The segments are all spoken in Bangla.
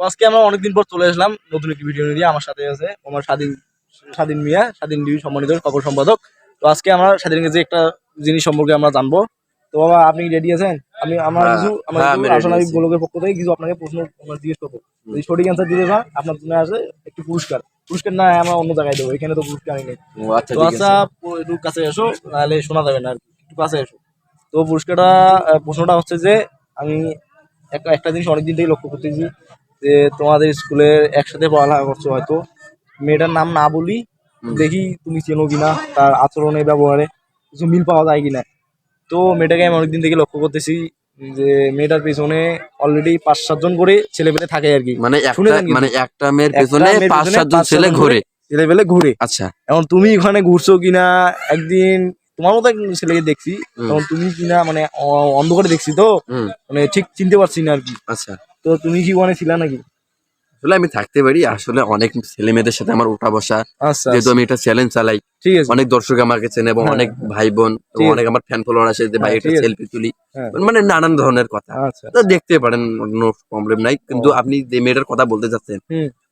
আজকে আমরা অনেকদিন পর চলে আসলাম নতুন একটি ভিডিও নিয়ে। আমার সাথে আছে আমার স্বাধীন মিয়া, স্বাধীন টিভি সম্মানিত খবর সম্পাদক। তো আজকে আমরা স্বাধীনের যে একটা জিনিস সম্পর্কে আমরা জানবো। তো বাবা, আপনি রেডি আছেন? আমার আশানাবী ব্লগের পক্ষ থেকে কিছু আপনাকে প্রশ্ন জিজ্ঞেস করবো। যদি সঠিক অ্যান্সার দিতে পারেন আপনার জন্য আছে একটি পুরস্কার। না আমরা অন্য জায়গায় দেবো, এখানে তো পুরস্কারই নেই। তো আচ্ছা, একটু কাছে এসো, নাহলে শোনা যাবে না আর কি। একটু কাছে এসো। তো প্রশ্নটা হচ্ছে যে আমি একটা জিনিস অনেকদিন থেকে লক্ষ্য করতেছি যে তোমাদের স্কুলে একসাথে পড়ালেখা করছো, হয়তো মেয়েটার নাম না বলি, দেখি তুমি চেনো কিনা, তার আচরণে ব্যবহারে কিছু মিল পাওয়া যায় কিনা। তো মেয়েটাকে আমি অনেকদিন থেকে লক্ষ্য করতেছি যে মেয়েটার পেছনে অলরেডি 5-7 জন করে ছেলে পেলে থাকে আর কি। মানে একটা মেয়ের পেছনে 5-7 জন ছেলে ঘুরে। আচ্ছা, এখন তুমি ওখানে ঘুরছো কিনা, একদিন তোমার মতো একজন ছেলেকে দেখছি, তখন তুমি কিনা মানে অন্ধকারে দেখছি, তো মানে ঠিক চিনতে পারছি না আর কি। আচ্ছা, তো তুমি কি ওখানে ছিলা নাকি? আসলে আমি থাকতে পারি, আসলে অনেক ছেলে মেয়েদের সাথে আমার উঠা বসা, আচ্ছা, যেহেতু আমি এটা চ্যালেঞ্জ চালাই, ঠিক আছে, অনেক দর্শক আমাকে চেনে এবং অনেক ভাই বোন এবং অনেক আমার ফ্যান ফলোয়ার আসে যে ভাই একটা সেলফি তুলি, মানে নানান ধরনের কথা। তো দেখতে পারেন, কোনো প্রবলেম নাই। কিন্তু আপনি যে মেয়েটার কথা বলতে চাচ্ছেন,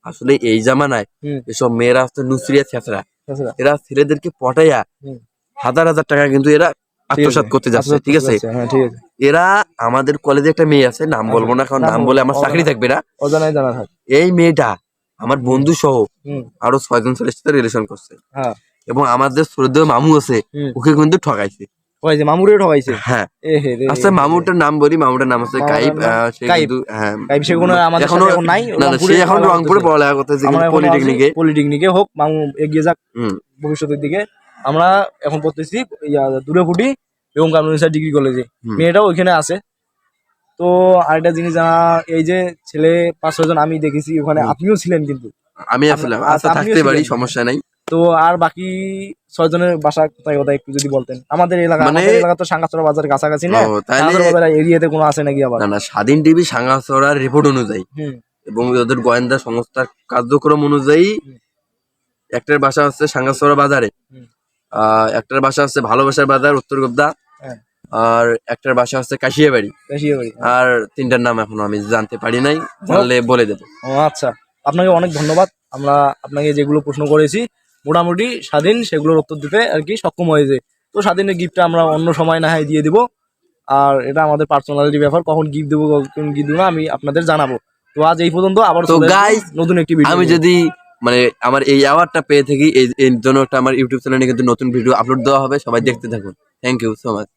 আসলে এই জামানায় এসব মেয়েরা হচ্ছে নুসরিয়া ছেঁচড়া, এরা ছেলেদেরকে পটাইয়া হাজার হাজার টাকা কিন্তু এরা আত্মসাৎ করতে যাচ্ছে, ঠিক আছে। এরা আমাদের কলেজে একটা মেয়ে আছে, নাম বলবো না, কারণ নাম বলে আমার চাকরি থাকবে না। এই মেয়েটা আমার বন্ধু সহ আরো 6 জন ছেলের সাথে রিলেশন করছে, এবং আমাদের শ্রদ্ধেয় মামু আছে, ওকে কিন্তু ঠকাইছে। মামুরে ঠকাইছে? হ্যাঁ। আচ্ছা, মামুটার নাম বলি, মামুটার নাম আছে কাইব। সে কিন্তু এখন রংপুরে পড়ালেখা করতেছে, পলিটেকনিকে হোক, মামু এগিয়ে যাক ভবিষ্যতের দিকে। আমরা এখন পড়তেছি দুর্গাপুটি এবং কামরুনিসা ডিগ্রি কলেজে, মেয়েটাও ওইখানে আছে। তো আরেকটা জিনিস জানা, এই যে ছেলে 5-6 জন আমি দেখেছি ওখানে, আপনিও ছিলেন কিন্তু। আমি আসলাম, আচ্ছা থাকতে পারি, সমস্যা নাই। তো আর বাকি 6 জনের বাসা কোথায় কোথায় একটু যদি বলতেন। আমাদের এলাকা তো সাঙ্গাছড়া বাজারের কাছাকাছি না, বাজার এরিয়াতে কোনো আছে নাকি? আবার না, স্বাধীন টিভি সাঙ্গাছড়ার রিপোর্ট অনুযায়ী এবং ওদের গোয়েন্দা সংস্থার কার্যক্রম অনুযায়ী একটার বাসা হচ্ছে সাঙ্গাছড়া বাজারে, একটার বাসা হচ্ছে ভালোবাসার বাজার উত্তর গোবদা, আর একটার বাসা হচ্ছে কাশিয়াবাড়ি। আর 3টার নাম এখনো আমি জানতে পারি নাই, জানলে বলে দেবো। আচ্ছা, আপনাকে অনেক ধন্যবাদ। আমরা আপনাকে যেগুলো প্রশ্ন করেছি মোটামুটি স্বাধীন সেগুলোর উত্তর দিতে আর কি সক্ষম হয়েছে। তো স্বাধীনের গিফটটা আমরা অন্য সময় না হয় দিয়ে দিব, আর এটা আমাদের পার্সোনালিটি ব্যাপার, কখন গিফট দেবো কখন গিফট দেবো আমি আপনাদের জানাবো। তো আজ এই পর্যন্ত, আবার তো গাইস নতুন একটি ভিডিও। আমি যদি মানে আমার এই অ্যাওয়ার্ডটা পেয়ে থাকি, এই জন্য একটা আমার ইউটিউব চ্যানেলে কিন্তু নতুন ভিডিও আপলোড দেওয়া হবে, সবাই দেখতে থাকুন। Thank you so much.